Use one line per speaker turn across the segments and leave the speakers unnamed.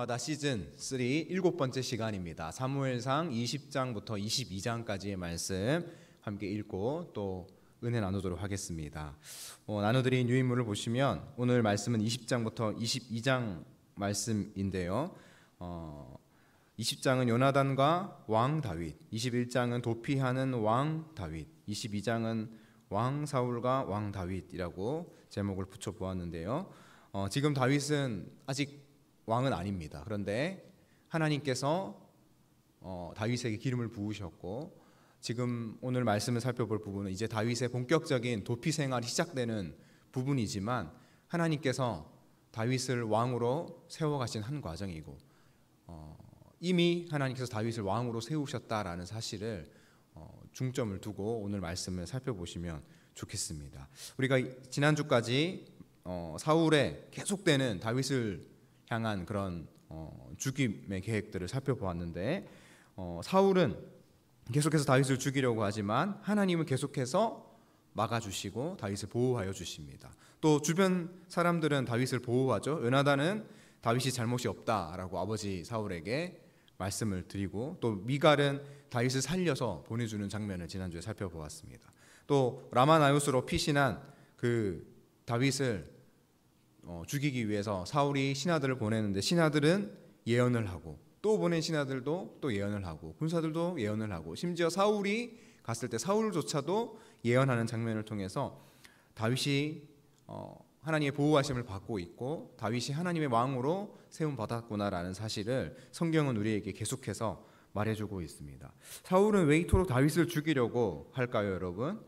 밤마다 시즌 3 7번째 시간입니다. 사무엘상 20장부터 22장까지의 말씀 함께 읽고 또 은혜 나누도록 하겠습니다. 나눠드린 유인물을 보시면 오늘 말씀은 20장부터 22장 말씀인데요. 20장은 요나단과 왕 다윗, 21장은 도피하는 왕 다윗, 22장은 왕 사울과 왕 다윗이라고 제목을 붙여보았는데요. 지금 다윗은 아직 왕은 아닙니다. 그런데 하나님께서 다윗에게 기름을 부으셨고 지금 오늘 말씀을 살펴볼 부분은 이제 다윗의 본격적인 도피 생활이 시작되는 부분이지만 하나님께서 다윗을 왕으로 세워가신 한 과정이고 이미 하나님께서 다윗을 왕으로 세우셨다라는 사실을 중점을 두고 오늘 말씀을 살펴보시면 좋겠습니다. 우리가 지난주까지 사울의 계속되는 다윗을 향한 그런 죽임의 계획들을 살펴보았는데 사울은 계속해서 다윗을 죽이려고 하지만 하나님은 계속해서 막아주시고 다윗을 보호하여 주십니다. 또 주변 사람들은 다윗을 보호하죠. 요나단은 다윗이 잘못이 없다라고 아버지 사울에게 말씀을 드리고 또 미갈은 다윗을 살려서 보내주는 장면을 지난주에 살펴보았습니다. 또 라마나요스로 피신한 그 다윗을 죽이기 위해서 사울이 신하들을 보내는데 신하들은 예언을 하고 또 보낸 신하들도 또 예언을 하고 군사들도 예언을 하고 심지어 사울이 갔을 때 사울조차도 예언하는 장면을 통해서 다윗이 하나님의 보호하심을 받고 있고 다윗이 하나님의 왕으로 세움받았구나라는 사실을 성경은 우리에게 계속해서 말해주고 있습니다. 사울은 왜 이토록 다윗을 죽이려고 할까요, 여러분?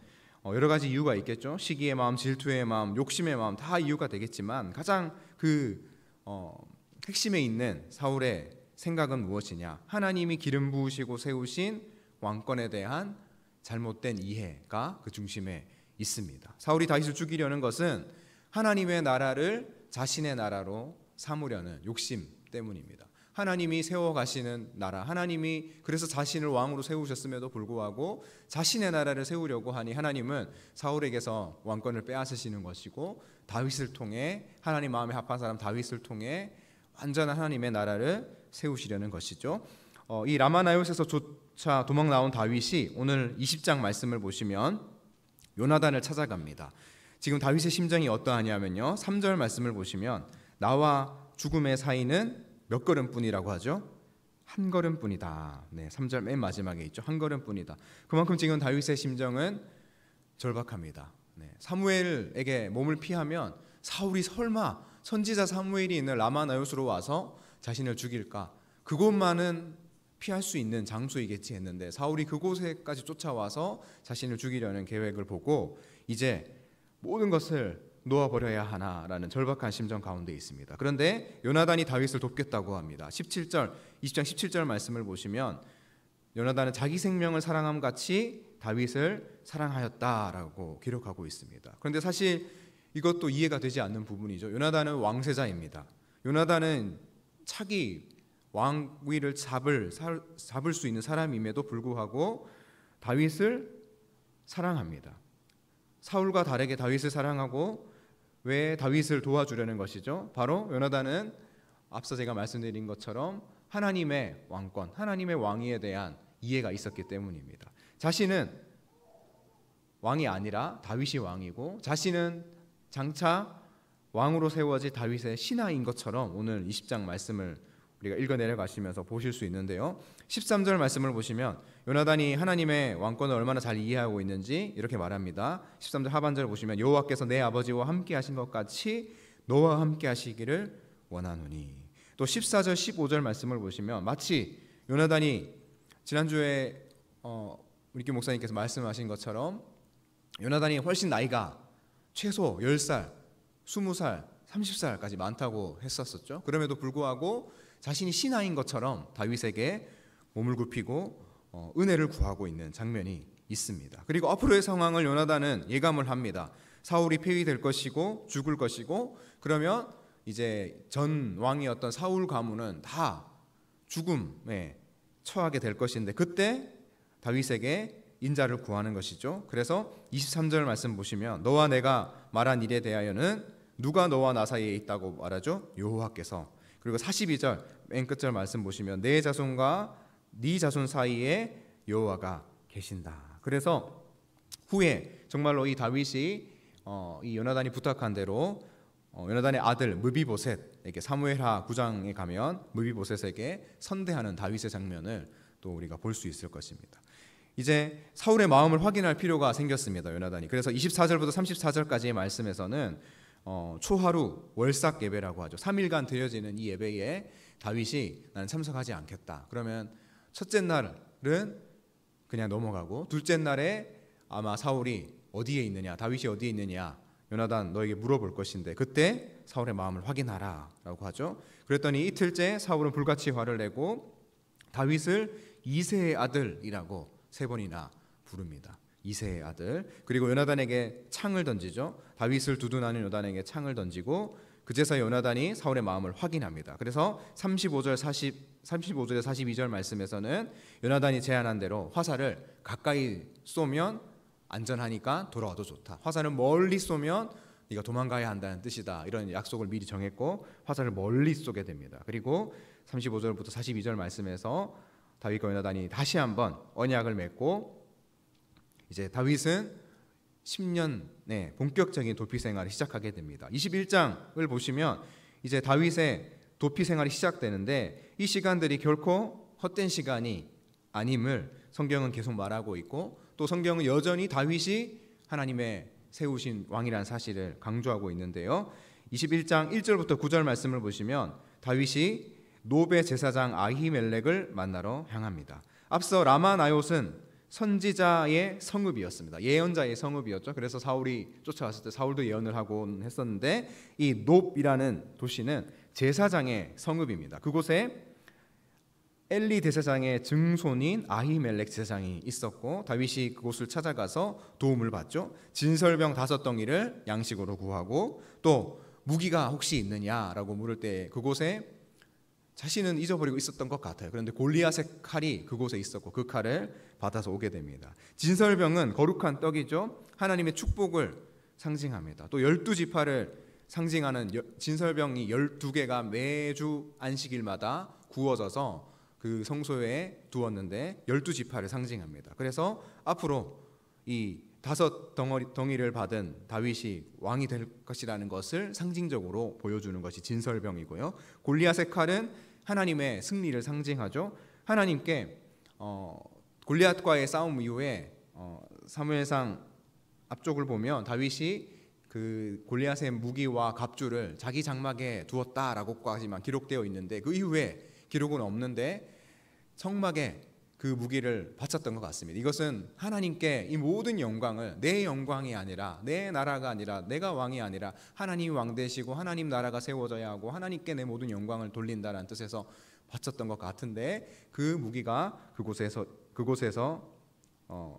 여러 가지 이유가 있겠죠. 시기의 마음, 질투의 마음, 욕심의 마음 다 이유가 되겠지만 가장 핵심에 있는 사울의 생각은 무엇이냐? 하나님이 기름 부으시고 세우신 왕권에 대한 잘못된 이해가 그 중심에 있습니다. 사울이 다윗을 죽이려는 것은 하나님의 나라를 자신의 나라로 삼으려는 욕심 때문입니다. 하나님이 세워가시는 나라, 하나님이 그래서 자신을 왕으로 세우셨음에도 불구하고 자신의 나라를 세우려고 하니 하나님은 사울에게서 왕권을 빼앗으시는 것이고 다윗을 통해 하나님 마음에 합한 사람 다윗을 통해 완전한 하나님의 나라를 세우시려는 것이죠. 이 라마나요스에서조차 도망 나온 다윗이 오늘 20장 말씀을 보시면 요나단을 찾아갑니다. 지금 다윗의 심정이 어떠하냐면요, 3절 말씀을 보시면 나와 죽음의 사이는 몇 걸음뿐이라고 하죠? 한 걸음뿐이다. 네, 3절 맨 마지막에 있죠. 한 걸음뿐이다. 그만큼 지금 다윗의 심정은 절박합니다. 네, 사무엘에게 몸을 피하면 사울이 설마 선지자 사무엘이 있는 라마나요스로 와서 자신을 죽일까? 그곳만은 피할 수 있는 장소이겠지 했는데 사울이 그곳에까지 쫓아와서 자신을 죽이려는 계획을 보고 이제 모든 것을 놓아버려야 하나라는 절박한 심정 가운데 있습니다. 그런데 요나단이 다윗을 돕겠다고 합니다. 20장 17절 말씀을 보시면 요나단은 자기 생명을 사랑함 같이 다윗을 사랑하였다라고 기록하고 있습니다. 그런데 사실 이것도 이해가 되지 않는 부분이죠. 요나단은 왕세자입니다. 요나단은 차기 왕위를 잡을 수 있는 사람임에도 불구하고 다윗을 사랑합니다. 사울과 다르게 다윗을 사랑하고 왜 다윗을 도와주려는 것이죠? 바로 요나단은 앞서 제가 말씀드린 것처럼 하나님의 왕권, 하나님의 왕위에 대한 이해가 있었기 때문입니다. 자신은 왕이 아니라 다윗이 왕이고 자신은 장차 왕으로 세워질 다윗의 신하인 것처럼 오늘 20장 말씀을 우리가 읽어 내려가시면서 보실 수 있는데요. 13절 말씀을 보시면 요나단이 하나님의 왕권을 얼마나 잘 이해하고 있는지 이렇게 말합니다. 13절 하반절을 보시면 여호와께서 내 아버지와 함께 하신 것 같이 너와 함께 하시기를 원하노니. 또 14절 15절 말씀을 보시면 마치 요나단이 지난주에 우리 김 목사님께서 말씀하신 것처럼 요나단이 훨씬 나이가 최소 10살, 20살, 30살까지 많다고 했었죠. 그럼에도 불구하고 자신이 신하인 것처럼 다윗에게 몸을 굽히고 은혜를 구하고 있는 장면이 있습니다. 그리고 앞으로의 상황을 요나단은 예감을 합니다. 사울이 폐위될 것이고 죽을 것이고 그러면 이제 전 왕이었던 사울 가문은 다 죽음에 처하게 될 것인데 그때 다윗에게 인자를 구하는 것이죠. 그래서 23절 말씀 보시면 너와 내가 말한 일에 대하여는 누가 너와 나 사이에 있다고 말하죠? 여호와께서. 그리고 42절 맨 끝절 말씀 보시면 내 자손과 네 자손 사이에 여호와가 계신다. 그래서 후에 정말로 이 다윗이 이 요나단이 부탁한 대로 요나단의 아들 무비보셋에게 사무엘하 9장에 가면 무비보셋에게 선대하는 다윗의 장면을 또 우리가 볼 수 있을 것입니다. 이제 사울의 마음을 확인할 필요가 생겼습니다. 요나단이. 그래서 24절부터 34절까지의 말씀에서는 초하루 월삭 예배라고 하죠. 3일간 드려지는 이 예배에 다윗이 나는 참석하지 않겠다. 그러면 첫째 날은 그냥 넘어가고 둘째 날에 아마 사울이 어디에 있느냐, 다윗이 어디에 있느냐, 요나단 너에게 물어볼 것인데 그때 사울의 마음을 확인하라 라고 하죠. 그랬더니 이틀째 사울은 불같이 화를 내고 다윗을 이새의 아들이라고 3번이나 부릅니다. 이새의 아들. 그리고 요나단에게 창을 던지죠. 다윗을 두둔하는 요나단에게 창을 던지고 그제서 요나단이 사울의 마음을 확인합니다. 그래서 35절에 42절 말씀에서는 요나단이 제안한 대로 화살을 가까이 쏘면 안전하니까 돌아와도 좋다. 화살은 멀리 쏘면 네가 도망가야 한다는 뜻이다. 이런 약속을 미리 정했고 화살을 멀리 쏘게 됩니다. 그리고 35절부터 42절 말씀에서 다윗과 요나단이 다시 한번 언약을 맺고 이제 다윗은 10년의 본격적인 도피 생활을 시작하게 됩니다. 21장을 보시면 이제 다윗의 도피 생활이 시작되는데 이 시간들이 결코 헛된 시간이 아님을 성경은 계속 말하고 있고 또 성경은 여전히 다윗이 하나님의 세우신 왕이라는 사실을 강조하고 있는데요. 21장 1절부터 9절 말씀을 보시면 다윗이 노베 제사장 아히멜렉을 만나러 향합니다. 앞서 라마나옳은 선지자의 성읍이었습니다. 예언자의 성읍이었죠. 그래서 사울이 쫓아왔을 때 사울도 예언을 하곤 했었는데 이 놉이라는 도시는 제사장의 성읍입니다. 그곳에 엘리 대제사장의 증손인 아히멜렉 제사장이 있었고 다윗이 그곳을 찾아가서 도움을 받죠. 진설병 5덩이를 양식으로 구하고 또 무기가 혹시 있느냐라고 물을 때 그곳에 자신은 잊어버리고 있었던 것 같아요. 그런데 골리앗의 칼이 그곳에 있었고 그 칼을 받아서 오게 됩니다. 진설병은 거룩한 떡이죠. 하나님의 축복을 상징합니다. 또 12지파를 상징하는 진설병이 12개가 매주 안식일마다 구워져서 그 성소에 두었는데 12지파를 상징합니다. 그래서 앞으로 이 5덩이를 받은 다윗이 왕이 될 것이라는 것을 상징적으로 보여주는 것이 진설병이고요. 골리앗의 칼은 하나님의 승리를 상징하죠. 하나님께 골리앗과의 싸움 이후에 사무엘상 앞쪽을 보면 다윗이 그 골리앗의 무기와 갑주를 자기 장막에 두었다라고까지만 기록되어 있는데 그 이후에 기록은 없는데 성막에 그 무기를 바쳤던 것 같습니다. 이것은 하나님께 이 모든 영광을 내 영광이 아니라 내 나라가 아니라 내가 왕이 아니라 하나님이 왕 되시고 하나님 나라가 세워져야 하고 하나님께 내 모든 영광을 돌린다는 뜻에서 바쳤던 것 같은데 그 무기가 그곳에서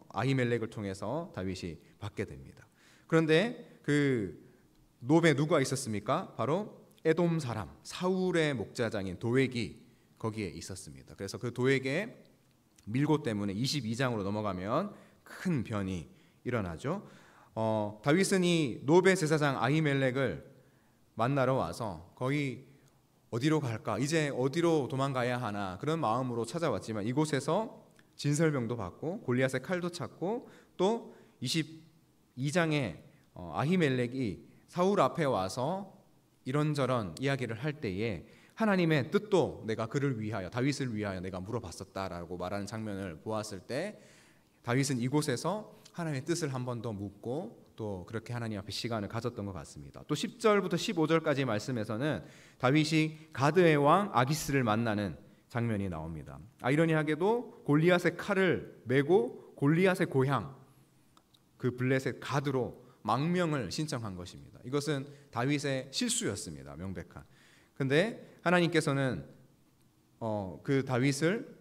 아히멜렉을 통해서 다윗이 받게 됩니다. 그런데 그 놉에 누가 있었습니까? 바로 에돔 사람 사울의 목자장인 도액이 거기에 있었습니다. 그래서 그 도액의 밀고 때문에 22장으로 넘어가면 큰 변이 일어나죠. 다윗은 이 노베 제사장 아히멜렉을 만나러 와서 거의 어디로 갈까? 이제 어디로 도망가야 하나? 그런 마음으로 찾아왔지만 이곳에서 진설병도 받고 골리앗의 칼도 찾고 또 22장에 아히멜렉이 사울 앞에 와서 이런저런 이야기를 할 때에 하나님의 뜻도 내가 그를 위하여 다윗을 위하여 내가 물어봤었다라고 말하는 장면을 보았을 때 다윗은 이곳에서 하나님의 뜻을 한 번 더 묻고 또 그렇게 하나님 앞에 시간을 가졌던 것 같습니다. 또 10절부터 15절까지 말씀에서는 다윗이 가드의 왕 아기스를 만나는 장면이 나옵니다. 아이러니하게도 골리앗의 칼을 메고 골리앗의 고향 그 블레셋 가드로 망명을 신청한 것입니다. 이것은 다윗의 실수였습니다. 명백한. 근데 하나님께서는 그 다윗을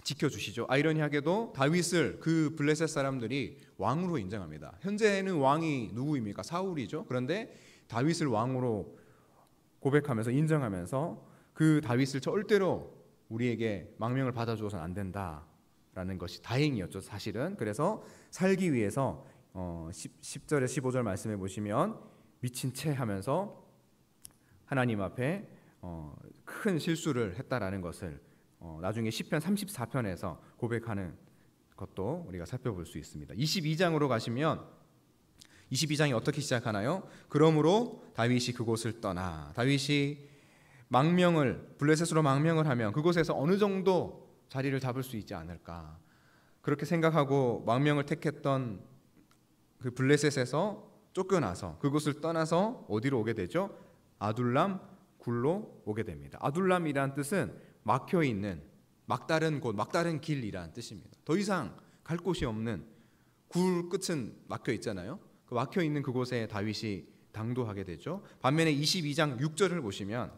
지켜주시죠. 아이러니하게도 다윗을 그 블레셋 사람들이 왕으로 인정합니다. 현재는 왕이 누구입니까? 사울이죠. 그런데 다윗을 왕으로 고백하면서 인정하면서 그 다윗을 절대로 우리에게 망명을 받아주어서는 안 된다라는 것이 다행이었죠. 사실은. 그래서 살기 위해서 10절에 15절 말씀해 보시면 미친 채 하면서 하나님 앞에 큰 실수를 했다라는 것을 나중에 시편 34편에서 고백하는 것도 우리가 살펴볼 수 있습니다. 22장으로 가시면 22장이 어떻게 시작하나요? 그러므로 다윗이 그곳을 떠나, 다윗이 블레셋으로 망명을 하면 그곳에서 어느 정도 자리를 잡을 수 있지 않을까, 그렇게 생각하고 망명을 택했던 그 블레셋에서 쫓겨나서 그곳을 떠나서 어디로 오게 되죠? 아둘람 굴로 오게 됩니다. 아둘람이란 뜻은 막혀있는, 막다른 곳, 막다른 길이란 뜻입니다. 더 이상 갈 곳이 없는, 굴 끝은 막혀 있잖아요. 그 막혀 있는 그곳에 다윗이 당도하게 되죠. 반면에 22장 6절을 보시면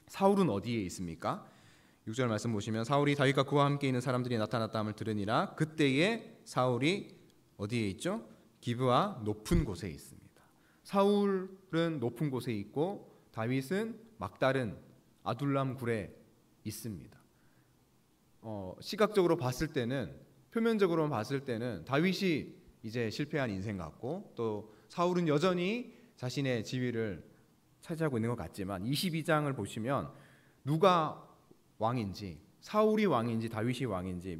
사울은 어디에 있습니까? 6절 말씀 보시면 사울이 다윗과 그와 함께 있는 사람들이 나타났다 함을 들으니라. 그때에 사울이 어디에 있죠? 기브아 높은 곳에 있습니다. 사울은 높은 곳에 있고 다윗은 막다른 아둘람 굴에 있습니다. 시각적으로 봤을 때는, 표면적으로 봤을 때는 다윗이 이제 실패한 인생 같고, 또 사울은 여전히 자신의 지위를 차지하고 있는 것 같지만 22장을 보시면 누가 왕인지, 사울이 왕인지 다윗이 왕인지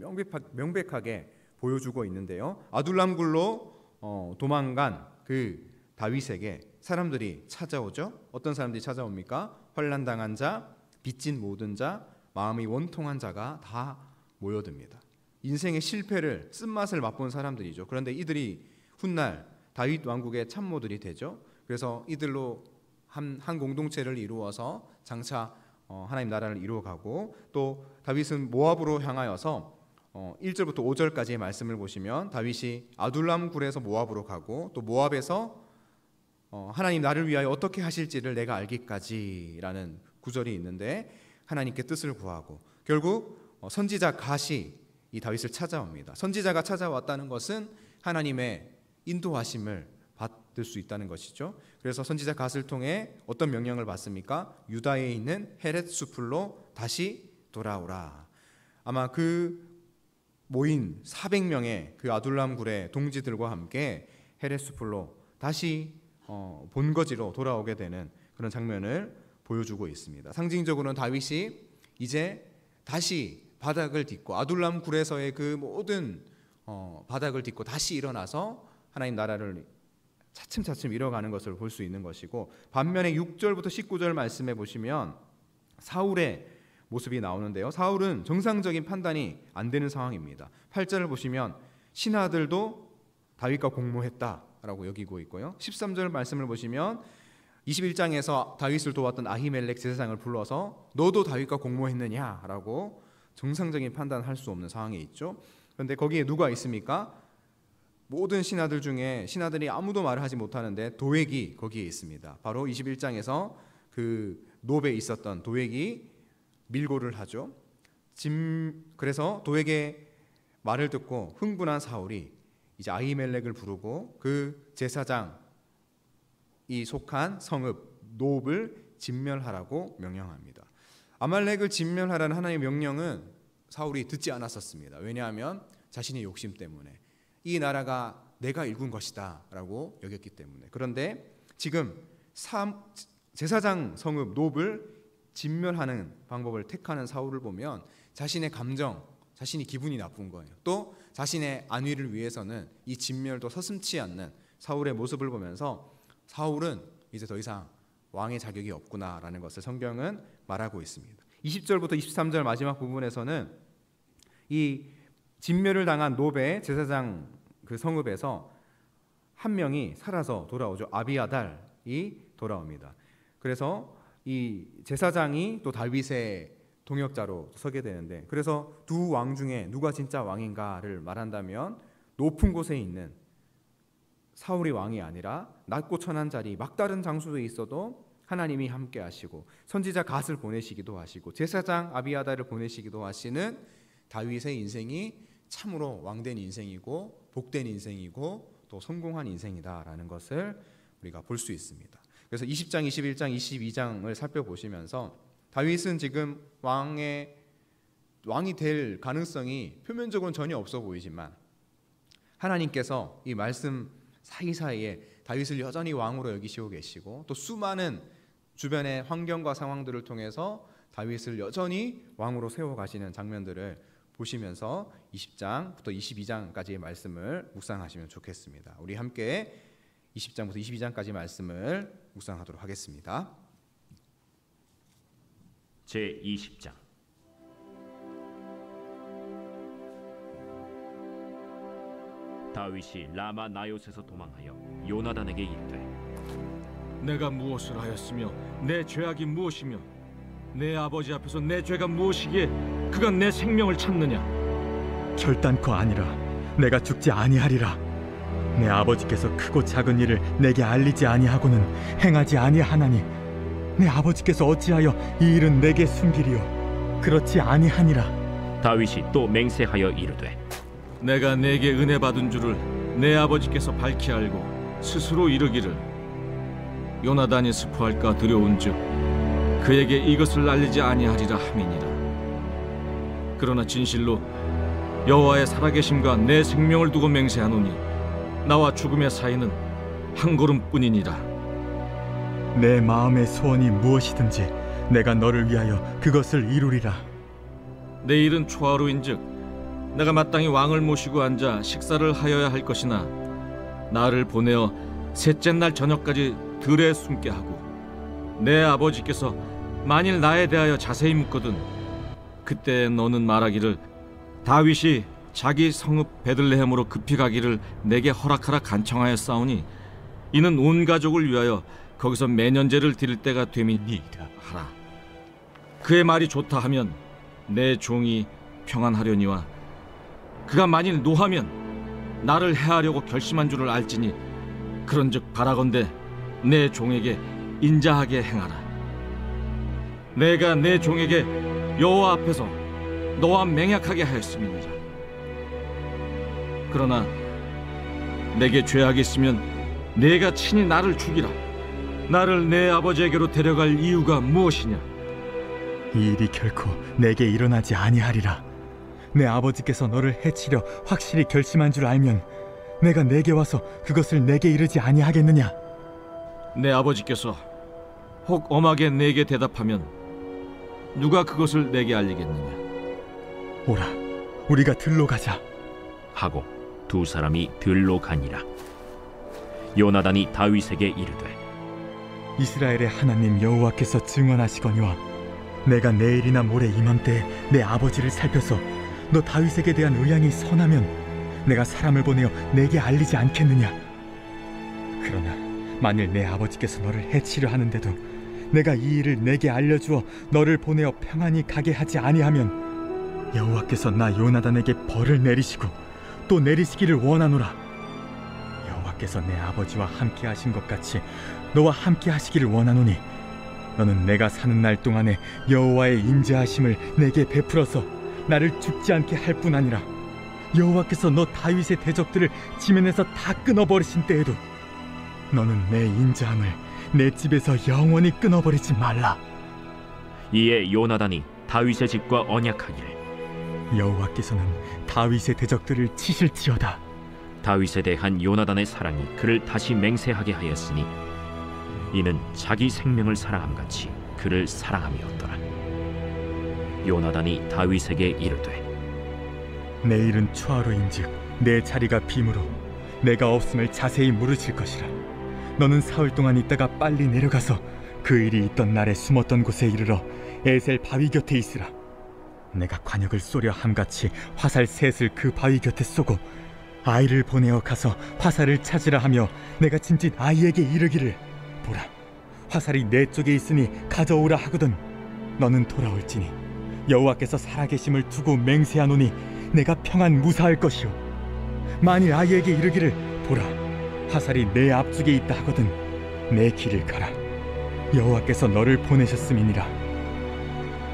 명백하게 보여주고 있는데요. 아둘람 굴로 도망간 그 다윗에게 사람들이 찾아오죠. 어떤 사람들이 찾아옵니까? 환난당한 자, 빚진 모든 자, 마음이 원통한 자가 다 모여듭니다. 인생의 실패를, 쓴맛을 맛본 사람들이죠. 그런데 이들이 훗날 다윗 왕국의 참모들이 되죠. 그래서 이들로 한 공동체를 이루어서 장차 하나님 나라를 이루어가고, 또 다윗은 모압으로 향하여서 1절부터 5절까지의 말씀을 보시면 다윗이 아둘람 굴에서 모압으로 가고, 또 모압에서 하나님 나를 위하여 어떻게 하실지를 내가 알기까지라는 구절이 있는데, 하나님께 뜻을 구하고 결국 선지자 갓이 이 다윗을 찾아옵니다. 선지자가 찾아왔다는 것은 하나님의 인도하심을 받을 수 있다는 것이죠. 그래서 선지자 갓을 통해 어떤 명령을 받습니까? 유다에 있는 헤렛 수풀로 다시 돌아오라. 아마 그 모인 400명의 그 아둘람 굴의 동지들과 함께 헤렛 수풀로 다시 본거지로 돌아오게 되는 그런 장면을 보여주고 있습니다. 상징적으로는 다윗이 이제 다시 바닥을 딛고, 아둘람 굴에서의 그 모든 바닥을 딛고 다시 일어나서 하나님 나라를 차츰차츰 이뤄가는 것을 볼 수 있는 것이고, 반면에 6절부터 19절 말씀해 보시면 사울의 모습이 나오는데요. 사울은 정상적인 판단이 안 되는 상황입니다. 8절을 보시면 신하들도 다윗과 공모했다라고 여기고 있고요. 13절 말씀을 보시면 21장에서 다윗을 도왔던 아히멜렉 제사장을 불러서 너도 다윗과 공모했느냐라고 정상적인 판단할 수 없는 상황에 있죠. 그런데 거기에 누가 있습니까? 모든 신하들 중에 신하들이 아무도 말을 하지 못하는데 도액이 거기에 있습니다. 바로 21장에서 그 노베에 있었던 도액이 밀고를 하죠. 그래서 도액의 말을 듣고 흥분한 사울이 이제 아히멜렉을 부르고 그 제사장이 속한 성읍 노브를 진멸하라고 명령합니다. 아말렉을 진멸하라는 하나님의 명령은 사울이 듣지 않았었습니다. 왜냐하면 자신의 욕심 때문에, 이 나라가 내가 일군 것이다 라고 여겼기 때문에. 그런데 지금 제사장 성읍 노브를 진멸하는 방법을 택하는 사울을 보면 자신의 감정, 자신이 기분이 나쁜 거예요. 또 자신의 안위를 위해서는 이 진멸도 서슴지 않는 사울의 모습을 보면서 사울은 이제 더 이상 왕의 자격이 없구나라는 것을 성경은 말하고 있습니다. 20절부터 23절 마지막 부분에서는 이 진멸을 당한 노베 제사장 그 성읍에서 한 명이 살아서 돌아오죠. 아비아달이 돌아옵니다. 그래서 이 제사장이 또 다윗의 동역자로 서게 되는데, 그래서 두 왕 중에 누가 진짜 왕인가를 말한다면 높은 곳에 있는 사울이 왕이 아니라 낮고 천한 자리, 막다른 장소에 있어도 하나님이 함께 하시고 선지자 갓을 보내시기도 하시고 제사장 아비아달을 보내시기도 하시는 다윗의 인생이 참으로 왕된 인생이고 복된 인생이고 또 성공한 인생이다라는 것을 우리가 볼 수 있습니다. 그래서 20장, 21장, 22장을 살펴보시면서 다윗은 지금 왕이 될 가능성이 표면적으로는 전혀 없어 보이지만 하나님께서 이 말씀 사이사이에 다윗을 여전히 왕으로 여기시고 계시고 또 수많은 주변의 환경과 상황들을 통해서 다윗을 여전히 왕으로 세워가시는 장면들을 보시면서 20장부터 22장까지의 말씀을 묵상하시면 좋겠습니다. 우리 함께 20장부터 22장까지 말씀을 묵상하도록 하겠습니다.
제20장. 다윗이 라마 나요스에서 도망하여 요나단에게 이르되
내가 무엇을 하였으며 내 죄악이 무엇이며 내 아버지 앞에서 내 죄가 무엇이기에 그가 내 생명을 찾느냐?
결단코 아니라 내가 죽지 아니하리라. 내 아버지께서 크고 작은 일을 내게 알리지 아니하고는 행하지 아니하나니 내 아버지께서 어찌하여 이 일은 내게 숨기리요? 그렇지 아니하니라.
다윗이 또 맹세하여 이르되
내가 내게 은혜 받은 줄을 내 아버지께서 밝히 알고 스스로 이르기를 요나단이 스포할까 두려운즉 그에게 이것을 알리지 아니하리라 함이니라. 그러나 진실로 여호와의 살아계심과 내 생명을 두고 맹세하노니 나와 죽음의 사이는 한 걸음뿐이니라.
내 마음의 소원이 무엇이든지 내가 너를 위하여 그것을 이루리라.
내일은 초하루인즉 내가 마땅히 왕을 모시고 앉아 식사를 하여야 할 것이나 나를 보내어 셋째 날 저녁까지 들에 숨게 하고 내 아버지께서 만일 나에 대하여 자세히 묻거든 그때 너는 말하기를 다윗이 자기 성읍 베들레헴으로 급히 가기를 내게 허락하라 간청하였사오니 이는 온 가족을 위하여 거기서 매년제를 드릴 때가 됨이니이다 하라. 그의 말이 좋다 하면 내 종이 평안하려니와 그가 만일 노하면 나를 해하려고 결심한 줄을 알지니 그런즉 바라건대 내 종에게 인자하게 행하라. 내가 내 종에게 여호와 앞에서 너와 맹약하게 하였음이니라. 그러나 내게 죄악이 있으면 내가 친히 나를 죽이라. 나를 내 아버지에게로 데려갈 이유가 무엇이냐?
이 일이 결코 내게 일어나지 아니하리라. 내 아버지께서 너를 해치려 확실히 결심한 줄 알면 내가 내게 와서 그것을 내게 이르지 아니하겠느냐?
내 아버지께서 혹 엄하게 내게 대답하면 누가 그것을 내게 알리겠느냐?
오라, 우리가 들로 가자
하고 두 사람이 들로 가니라. 요나단이 다윗에게 이르되
이스라엘의 하나님 여호와께서 증언하시거니와 내가 내일이나 모레 이맘때에 내 아버지를 살펴서 너 다윗에게 대한 의향이 선하면 내가 사람을 보내어 내게 알리지 않겠느냐? 그러나 만일 내 아버지께서 너를 해치려 하는데도 내가 이 일을 내게 알려주어 너를 보내어 평안히 가게 하지 아니하면 여호와께서 나 요나단에게 벌을 내리시고 또 내리시기를 원하노라. 여호와께서 내 아버지와 함께 하신 것 같이 너와 함께 하시기를 원하노니 너는 내가 사는 날 동안에 여호와의 인자하심을 내게 베풀어서 나를 죽지 않게 할 뿐 아니라 여호와께서 너 다윗의 대적들을 지면에서 다 끊어버리신 때에도 너는 내 인자함을 내 집에서 영원히 끊어버리지 말라.
이에 요나단이 다윗의 집과 언약하기를
여호와께서는 다윗의 대적들을 치실지어다.
다윗에 대한 요나단의 사랑이 그를 다시 맹세하게 하였으니 이는 자기 생명을 사랑함같이 그를 사랑함이었더라. 요나단이 다윗에게 이르되
내일은 초하루인즉 내 자리가 빔으로 내가 없음을 자세히 물으실 것이라. 너는 사흘 동안 있다가 빨리 내려가서 그 일이 있던 날에 숨었던 곳에 이르러 에셀 바위 곁에 있으라. 내가 관역을 쏘려 함같이 화살 셋을 그 바위 곁에 쏘고 아이를 보내어 가서 화살을 찾으라 하며 내가 짐짓 아이에게 이르기를 보라, 화살이 내 쪽에 있으니 가져오라 하거든 너는 돌아올지니 여호와께서 살아계심을 두고 맹세하노니 내가 평안 무사할 것이요 만일 아이에게 이르기를 보라, 화살이 내 앞쪽에 있다 하거든 내 길을 가라. 여호와께서 너를 보내셨음이니라.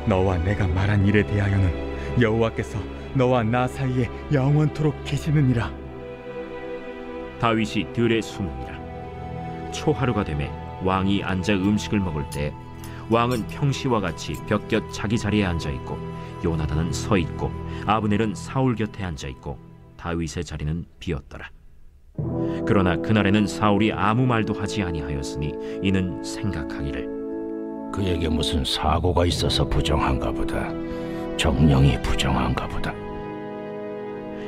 너와 내가 말한 일에 대하여는 여호와께서 너와 나 사이에 영원토록 계시느니라.
다윗이 들에 숨으니라. 초하루가 되매 왕이 앉아 음식을 먹을 때 왕은 평시와 같이 벽곁 자기 자리에 앉아 있고 요나단은 서 있고 아브넬은 사울 곁에 앉아 있고 다윗의 자리는 비었더라. 그러나 그날에는 사울이 아무 말도 하지 아니하였으니 이는 생각하기를
그에게 무슨 사고가 있어서 부정한가 보다. 정령이 부정한가 보다.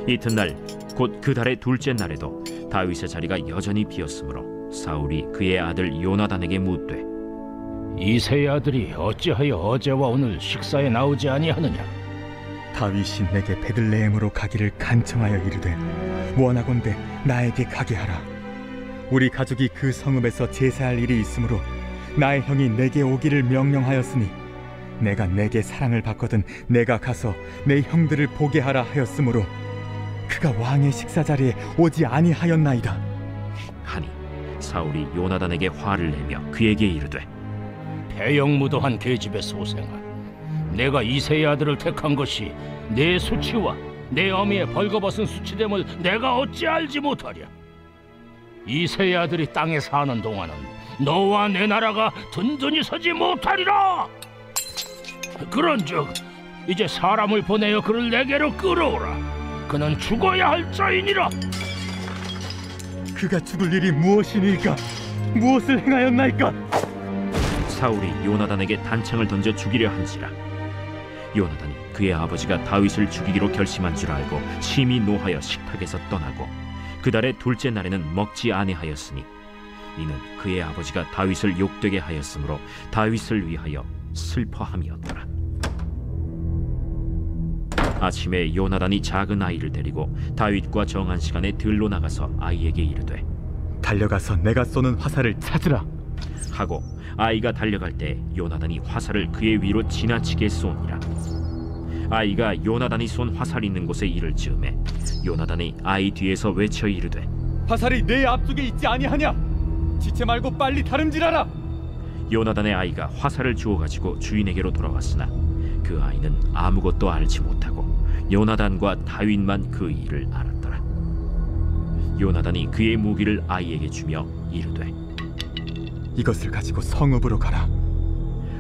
이튿날 곧 그 달의 둘째 날에도 다윗의 자리가 여전히 비었으므로 사울이 그의 아들 요나단에게 묻되
이새의 아들이 어찌하여 어제와 오늘 식사에 나오지 아니하느냐?
다윗이 내게 베들레헴으로 가기를 간청하여 이르되 원하건대 나에게 가게 하라. 우리 가족이 그 성읍에서 제사할 일이 있으므로 나의 형이 내게 오기를 명령하였으니 내가 내게 사랑을 받거든 내가 가서 내 형들을 보게 하라 하였으므로 그가 왕의 식사 자리에 오지 아니하였나이다.
하니 사울이 요나단에게 화를 내며 그에게 이르되
배영무도한 계집의 소생아, 내가 이새의 아들을 택한 것이 내 수치와 내 어미의 벌거벗은 수치됨을 내가 어찌 알지 못하랴? 이새의 아들이 땅에 사는 동안은 너와 내 나라가 든든히 서지 못하리라. 그런즉 이제 사람을 보내어 그를 내게로 끌어오라. 그는 죽어야 할 자이니라.
그가 죽을 일이 무엇이니까? 무엇을 행하였나이까?
사울이 요나단에게 단창을 던져 죽이려 한지라. 요나단이 그의 아버지가 다윗을 죽이기로 결심한 줄 알고 심히 노하여 식탁에서 떠나고 그 달의 둘째 날에는 먹지 아니하였으니 이는 그의 아버지가 다윗을 욕되게 하였으므로 다윗을 위하여 슬퍼함이었더라. 아침에 요나단이 작은 아이를 데리고 다윗과 정한 시간에 들로 나가서 아이에게 이르되
달려가서 내가 쏘는 화살을 찾으라
하고 아이가 달려갈 때 요나단이 화살을 그의 위로 지나치게 쏘니라. 아이가 요나단이 쏜 화살 있는 곳에 이를 즈음에 요나단이 아이 뒤에서 외쳐 이르되
화살이 내 앞쪽에 있지 아니하냐? 지체 말고 빨리 다름질하라.
요나단의 아이가 화살을 주워 가지고 주인에게로 돌아왔으나 그 아이는 아무것도 알지 못하고 요나단과 다윗만 그 일을 알았더라. 요나단이 그의 무기를 아이에게 주며 이르되
이것을 가지고 성읍으로 가라.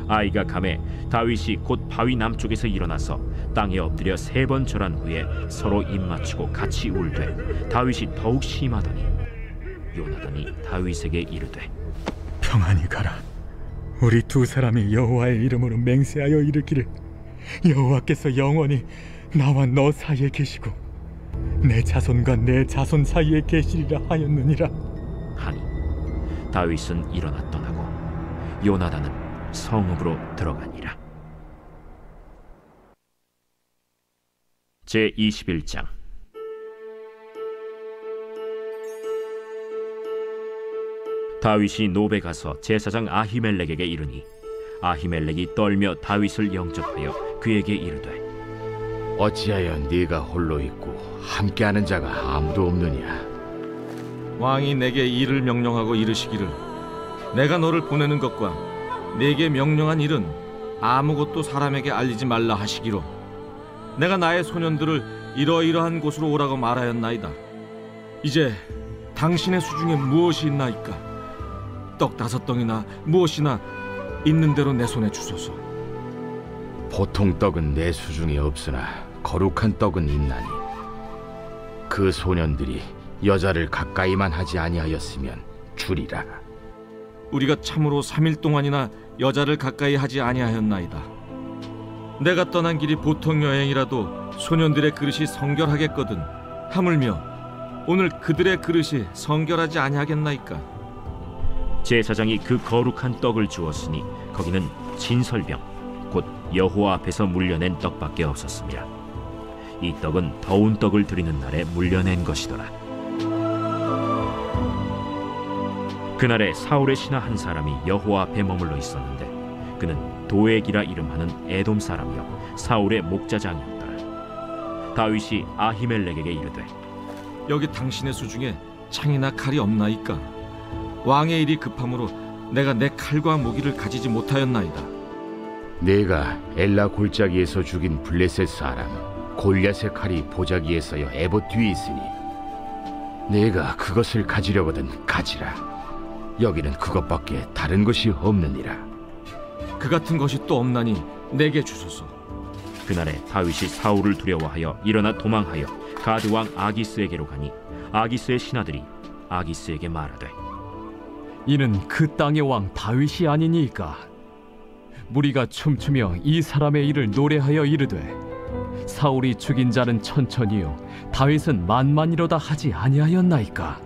아이가 가매 다윗이 곧 바위 남쪽에서 일어나서 땅에 엎드려 3번 절한 후에 서로 입맞추고 같이 울되 다윗이 더욱 심하더니 요나단이 다윗에게 이르되
평안히 가라. 우리 두 사람이 여호와의 이름으로 맹세하여 이르기를 여호와께서 영원히 나와 너 사이에 계시고 내 자손과 내 자손 사이에 계시리라 하였느니라
하니 다윗은 일어나 떠나고 요나단은 성읍으로 들어가니라. 제21장. 다윗이 노베 가서 제사장 아히멜렉에게 이르니 아히멜렉이 떨며 다윗을 영접하여 그에게 이르되
어찌하여 네가 홀로 있고 함께하는 자가 아무도 없느냐?
왕이 내게 일을 명령하고 이르시기를 내가 너를 보내는 것과 내게 명령한 일은 아무것도 사람에게 알리지 말라 하시기로 내가 나의 소년들을 이러이러한 곳으로 오라고 말하였나이다. 이제 당신의 수중에 무엇이 있나이까? 떡 5덩이나 무엇이나 있는 대로 내 손에 주소서.
보통 떡은 내 수중에 없으나 거룩한 떡은 있나니 그 소년들이 여자를 가까이만 하지 아니하였으면 주리라.
우리가 참으로 3일 동안이나 여자를 가까이 하지 아니하였나이다. 내가 떠난 길이 보통 여행이라도 소년들의 그릇이 성결하겠거든 하물며 오늘 그들의 그릇이 성결하지 아니하겠나이까?
제사장이 그 거룩한 떡을 주었으니 거기는 진설병 곧 여호와 앞에서 물려낸 떡밖에 없었습니다. 이 떡은 더운 떡을 드리는 날에 물려낸 것이더라. 그날에 사울의 신하 한 사람이 여호와 앞에 머물러 있었는데 그는 도액이라 이름하는 에돔 사람이요 사울의 목자장이었더라. 다윗이 아히멜렉에게 이르되
여기 당신의 수중에 창이나 칼이 없나이까? 왕의 일이 급함으로 내가 내 칼과 무기를 가지지 못하였나이다.
네가 엘라 골짜기에서 죽인 블레셋 사람 골리앗의 칼이 보자기에 서여 에봇 뒤에 있으니 네가 그것을 가지려거든 가지라. 여기는 그것밖에 다른 것이 없느니라.
그 같은 것이 또 없나니 내게 주소서.
그날에 다윗이 사울을 두려워하여 일어나 도망하여 가드 왕 아기스에게로 가니 아기스의 신하들이 아기스에게 말하되
이는 그 땅의 왕 다윗이 아니니까? 무리가 춤추며 이 사람의 일을 노래하여 이르되 사울이 죽인 자는 천천히요 다윗은 만만이로다 하지 아니하였나이까.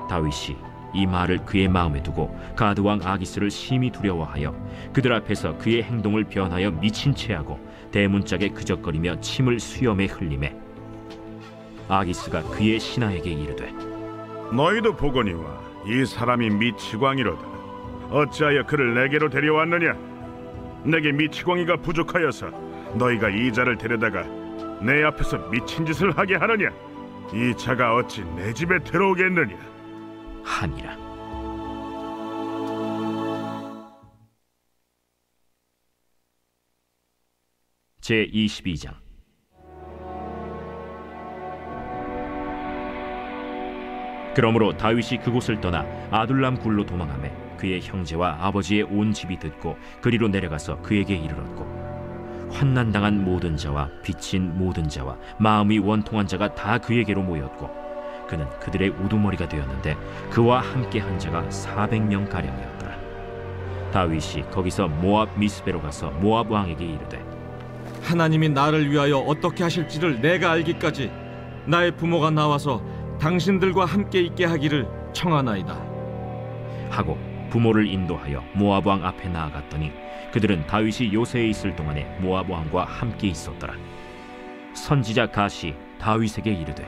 다윗이 이 말을 그의 마음에 두고 가드 왕 아기스를 심히 두려워하여 그들 앞에서 그의 행동을 변하여 미친 체하고 대문짝에 그적거리며 침을 수염에 흘리매 아기스가 그의 신하에게 이르되
너희도 보거니와 이 사람이 미치광이로다. 어찌하여 그를 내게로 데려왔느냐? 내게 미치광이가 부족하여서 너희가 이 자를 데려다가 내 앞에서 미친 짓을 하게 하느냐? 이 자가 어찌 내 집에 들어오겠느냐?
하니라. 제22장. 그러므로 다윗이 그곳을 떠나 아둘람 굴로 도망하매 그의 형제와 아버지의 온 집이 듣고 그리로 내려가서 그에게 이르렀고 환난당한 모든 자와 빚진 모든 자와 마음이 원통한 자가 다 그에게로 모였고 그는 그들의 우두머리가 되었는데 그와 함께 한 자가 400명 가량이었더라. 다윗이 거기서 모압 미스베로 가서 모압 왕에게 이르되
하나님이 나를 위하여 어떻게 하실지를 내가 알기까지 나의 부모가 나와서 당신들과 함께 있게 하기를 청하나이다
하고 부모를 인도하여 모압 왕 앞에 나아갔더니 그들은 다윗이 요새에 있을 동안에 모압 왕과 함께 있었더라. 선지자 갓이 다윗에게 이르되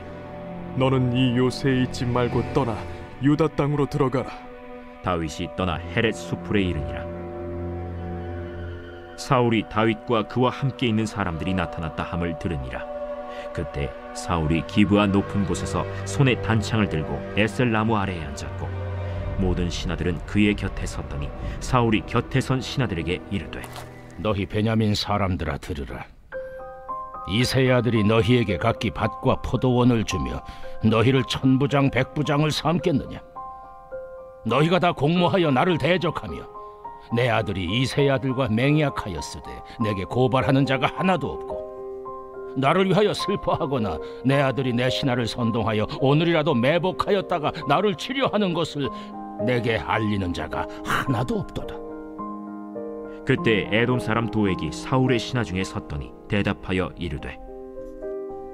너는 이 요새에 있지 말고 떠나 유다 땅으로 들어가라.
다윗이 떠나 헤렛 수풀에 이르니라. 사울이 다윗과 그와 함께 있는 사람들이 나타났다 함을 들으니라. 그때 사울이 기브아 높은 곳에서 손에 단창을 들고 에셀 나무 아래에 앉았고 모든 신하들은 그의 곁에 섰더니 사울이 곁에 선 신하들에게 이르되
너희 베냐민 사람들아 들으라. 이새의 아들이 너희에게 각기 밭과 포도원을 주며 너희를 천부장 백부장을 삼겠느냐? 너희가 다 공모하여 나를 대적하며 내 아들이 이새의 아들과 맹약하였으되 내게 고발하는 자가 하나도 없고 나를 위하여 슬퍼하거나 내 아들이 내 신하를 선동하여 오늘이라도 매복하였다가 나를 치려하는 것을 내게 알리는 자가 하나도 없도다.
그때 에돔 사람 도액이 사울의 신하 중에 섰더니 대답하여 이르되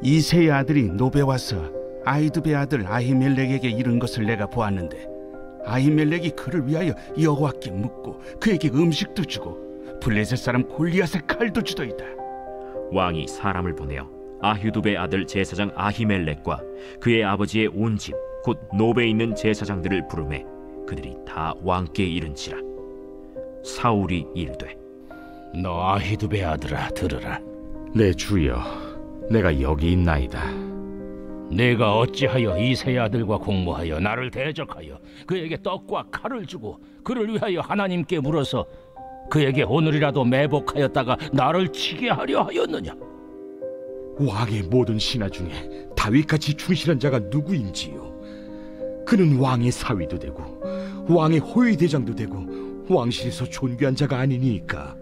이새의 아들이 노베 와서 아히두베 아들 아히멜렉에게 이른 것을 내가 보았는데 아히멜렉이 그를 위하여 여호와께 묻고 그에게 음식도 주고 블레셋 사람 골리앗의 칼도 주더이다.
왕이 사람을 보내어 아휴두베 아들 제사장 아히멜렉과 그의 아버지의 온 집 곧 노베에 있는 제사장들을 부르매 그들이 다 왕께 이른지라. 사울이 이르되
너 아히두베 아들아 들으라.
내 주여, 내가 여기 있나이다.
내가 어찌하여 이새의 아들과 공모하여 나를 대적하여 그에게 떡과 칼을 주고 그를 위하여 하나님께 물어서 그에게 오늘이라도 매복하였다가 나를 치게 하려 하였느냐?
왕의 모든 신하 중에 다윗같이 충실한 자가 누구인지요? 그는 왕의 사위도 되고 왕의 호위대장도 되고 왕실에서 존귀한 자가 아니니까.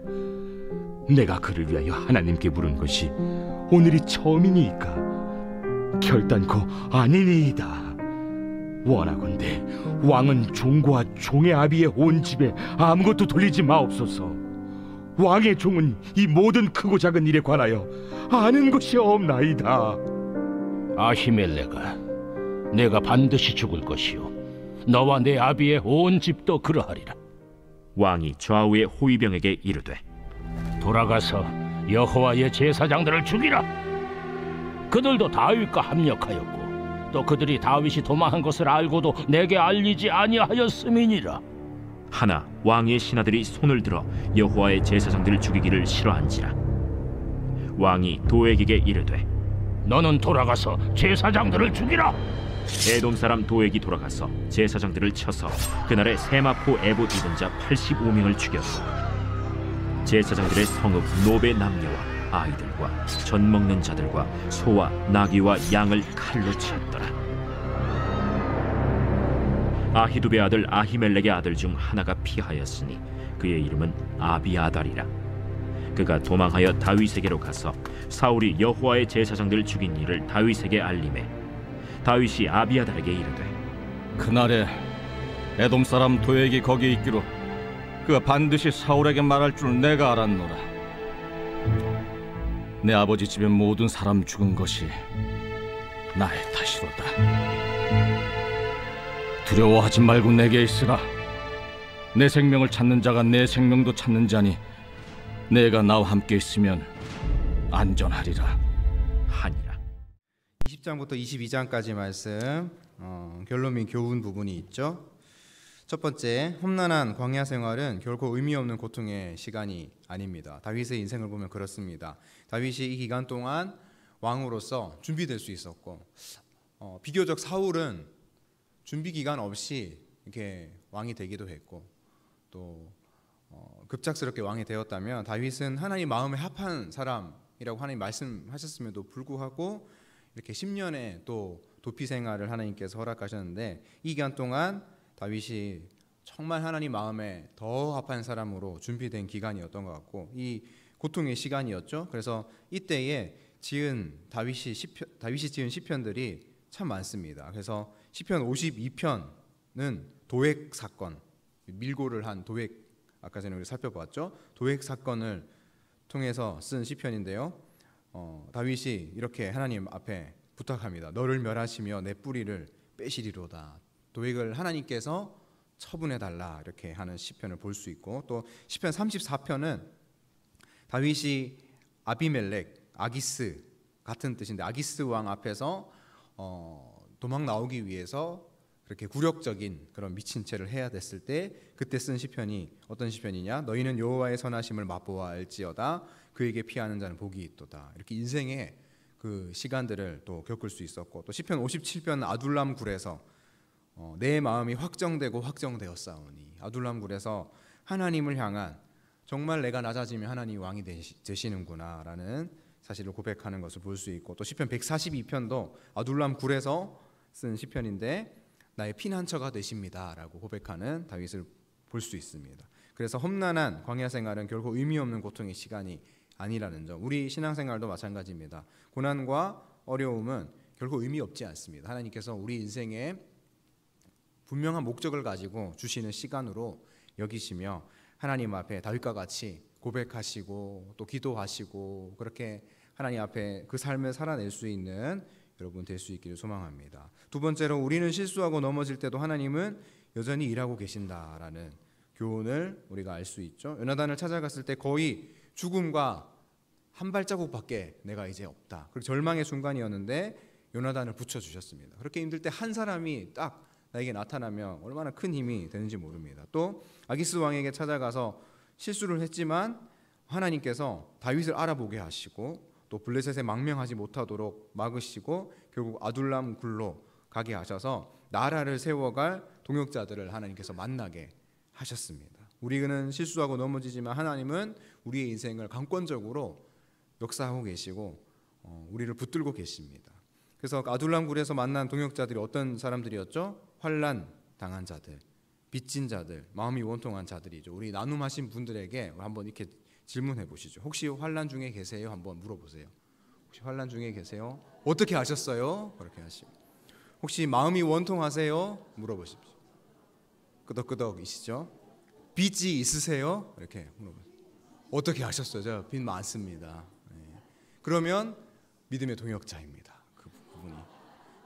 내가 그를 위하여 하나님께 물은 것이 오늘이 처음이니까 결단코 아니니이다. 원하건대 왕은 종과 종의 아비의 온 집에 아무것도 돌리지 마옵소서. 왕의 종은 이 모든 크고 작은 일에 관하여 아는 것이 없나이다.
아히멜렉아, 내가 반드시 죽을 것이요 너와 내 아비의 온 집도 그러하리라.
왕이 좌우의 호위병에게 이르되
돌아가서 여호와의 제사장들을 죽이라. 그들도 다윗과 합력하였고 또 그들이 다윗이 도망한 것을 알고도 내게 알리지 아니하였음이니라.
하나 왕의 신하들이 손을 들어 여호와의 제사장들을 죽이기를 싫어한지라. 왕이 도액에게 이르되
너는 돌아가서 제사장들을 죽이라.
에돔 사람 도액이 돌아가서 제사장들을 쳐서 그날에 세마포 에봇 입은 자 85명을 죽였고 제사장들의 성읍 노베 남녀와 아이들과 전 먹는 자들과 소와 나귀와 양을 칼로 쳤더라. 아히두베 아들 아히멜렉의 아들 중 하나가 피하였으니 그의 이름은 아비아달이라. 그가 도망하여 다윗에게로 가서 사울이 여호와의 제사장들을 죽인 일을 다윗에게 알리매 다윗이 아비아달에게 이르되
그날에 에돔 사람 도액이 거기 있기로 그가 반드시 사울에게 말할 줄 내가 알았노라. 내 아버지 집의 모든 사람 죽은 것이 나의 탓이로다. 두려워하지 말고 내게 있으라. 내 생명을 찾는 자가 내 생명도 찾는 자니 내가 나와 함께 있으면 안전하리라 하니라.
20장부터 22장까지 말씀, 결론 및 교훈 부분이 있죠. 첫 번째, 험난한 광야 생활은 결코 의미 없는 고통의 시간이 아닙니다. 다윗의 인생을 보면 그렇습니다. 다윗이 이 기간 동안 왕으로서 준비될 수 있었고, 비교적 사울은 준비 기간 없이 이렇게 왕이 되기도 했고, 또 급작스럽게 왕이 되었다면 다윗은 하나님 마음에 합한 사람이라고 하나님 말씀하셨음에도 불구하고 이렇게 10년의 또 도피 생활을 하나님께서 허락하셨는데, 이 기간 동안 다윗이 정말 하나님 마음에 더 합한 사람으로 준비된 기간이었던 것 같고, 이 고통의 시간이었죠. 그래서 이때에 다윗이 지은 시편들이 참 많습니다. 그래서 시편 52편은 도액 사건, 밀고를 한 도액, 아까 전에 우리 살펴봤죠. 도액 사건을 통해서 쓴 시편인데요. 다윗이 이렇게 하나님 앞에 부탁합니다. 너를 멸하시며 내 뿌리를 빼시리로다. 도액을 하나님께서 처분해 달라, 이렇게 하는 시편을 볼 수 있고, 또 시편 34편은 다윗이 아비멜렉, 아기스 같은 뜻인데 아기스 왕 앞에서 도망 나오기 위해서 그렇게 굴욕적인 그런 미친 채를 해야 됐을 때 그때 쓴 시편이 어떤 시편이냐? 너희는 여호와의 선하심을 맛보아 알지어다. 그에게 피하는 자는 복이 있도다. 이렇게 인생의 그 시간들을 또 겪을 수 있었고, 또 시편 57편 아둘람 굴에서 내 마음이 확정되고 확정되었사오니, 아둘람 굴에서 하나님을 향한, 정말 내가 낮아지면 하나님이 왕이 되시는구나라는 사실을 고백하는 것을 볼 수 있고, 또 시편 142편도 아둘람 굴에서 쓴 시편인데 나의 피난처가 되십니다라고 고백하는 다윗을 볼 수 있습니다. 그래서 험난한 광야 생활은 결코 의미 없는 고통의 시간이 아니라는 점, 우리 신앙생활도 마찬가지입니다. 고난과 어려움은 결코 의미 없지 않습니다. 하나님께서 우리 인생에 분명한 목적을 가지고 주시는 시간으로 여기시며, 하나님 앞에 다윗과 같이 고백하시고 또 기도하시고 그렇게 하나님 앞에 그 삶을 살아낼 수 있는 여러분 될 수 있기를 소망합니다. 두 번째로, 우리는 실수하고 넘어질 때도 하나님은 여전히 일하고 계신다라는 교훈을 우리가 알 수 있죠. 요나단을 찾아갔을 때 거의 죽음과 한 발자국밖에 내가 이제 없다. 그리고 절망의 순간이었는데 요나단을 붙여주셨습니다. 그렇게 힘들 때 한 사람이 딱 나에게 나타나면 얼마나 큰 힘이 되는지 모릅니다. 또 아기스 왕에게 찾아가서 실수를 했지만 하나님께서 다윗을 알아보게 하시고 또 블레셋에 망명하지 못하도록 막으시고 결국 아둘람 굴로 가게 하셔서 나라를 세워갈 동역자들을 하나님께서 만나게 하셨습니다. 우리는 실수하고 넘어지지만 하나님은 우리의 인생을 강권적으로 역사하고 계시고 우리를 붙들고 계십니다. 그래서 아둘람 굴에서 만난 동역자들이 어떤 사람들이었죠? 환난 당한 자들, 빚진 자들, 마음이 원통한 자들이죠. 우리 나눔하신 분들에게 한번 이렇게 질문해 보시죠. 혹시 환난 중에 계세요? 한번 물어보세요. 혹시 환난 중에 계세요? 어떻게 아셨어요? 그렇게 하시고, 혹시 마음이 원통하세요? 물어보십시오. 끄덕끄덕이시죠? 빚이 있으세요? 이렇게 물어보세요. 어떻게 아셨어요? 제가 빚 많습니다. 그러면 믿음의 동역자입니다. 그 부분이.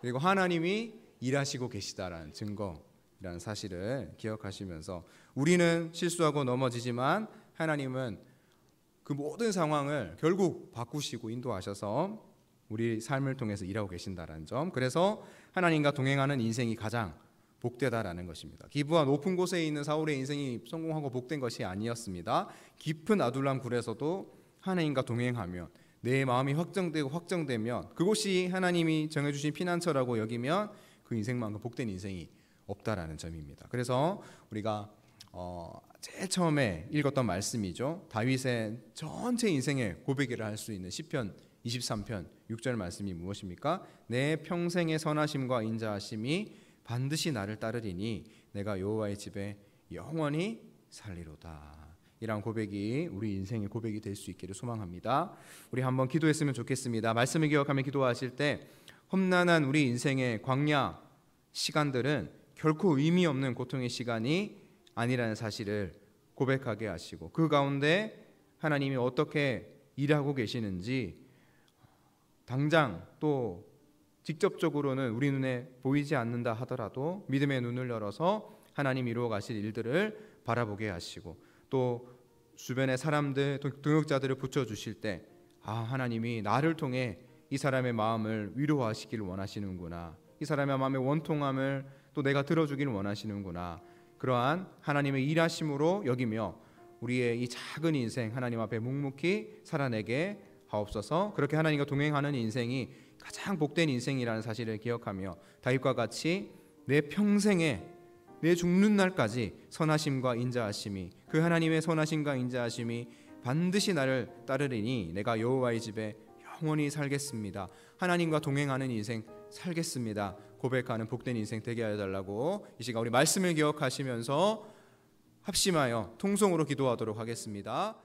그리고 하나님이 일하시고 계시다라는 증거라는 사실을 기억하시면서, 우리는 실수하고 넘어지지만 하나님은 그 모든 상황을 결국 바꾸시고 인도하셔서 우리 삶을 통해서 일하고 계신다라는 점, 그래서 하나님과 동행하는 인생이 가장 복되다라는 것입니다. 기브와 높은 곳에 있는 사울의 인생이 성공하고 복된 것이 아니었습니다. 깊은 아둘람 굴에서도 하나님과 동행하면, 내 마음이 확정되고 확정되면, 그곳이 하나님이 정해주신 피난처라고 여기면 그 인생만큼 복된 인생이 없다라는 점입니다. 그래서 우리가 제일 처음에 읽었던 말씀이죠. 다윗의 전체 인생의 고백이라 할 수 있는 시편 23편 6절 말씀이 무엇입니까? 내 평생의 선하심과 인자하심이 반드시 나를 따르리니 내가 여호와의 집에 영원히 살리로다. 이런 고백이 우리 인생의 고백이 될 수 있기를 소망합니다. 우리 한번 기도했으면 좋겠습니다. 말씀을 기억하며 기도하실 때 험난한 우리 인생의 광야 시간들은 결코 의미 없는 고통의 시간이 아니라는 사실을 고백하게 하시고 그 가운데 하나님이 어떻게 일하고 계시는지 당장 또 직접적으로는 우리 눈에 보이지 않는다 하더라도 믿음의 눈을 열어서 하나님 이루어 가실 일들을 바라보게 하시고 또 주변의 사람들, 동역자들을 붙여주실 때 하나님이 나를 통해 이 사람의 마음을 위로하시길 원하시는구나, 이 사람의 마음의 원통함을 또 내가 들어주길 원하시는구나, 그러한 하나님의 일하심으로 여기며 우리의 이 작은 인생 하나님 앞에 묵묵히 살아내게 하옵소서. 그렇게 하나님과 동행하는 인생이 가장 복된 인생이라는 사실을 기억하며 다윗과 같이 내 평생에 내 죽는 날까지 선하심과 인자하심이, 그 하나님의 선하심과 인자하심이 반드시 나를 따르리니 내가 여호와의 집에 영원히 살겠습니다, 하나님과 동행하는 인생 살겠습니다 고백하는 복된 인생 되게 하여 달라고 이 시간 우리 말씀을 기억하시면서 합심하여 통성으로 기도하도록 하겠습니다.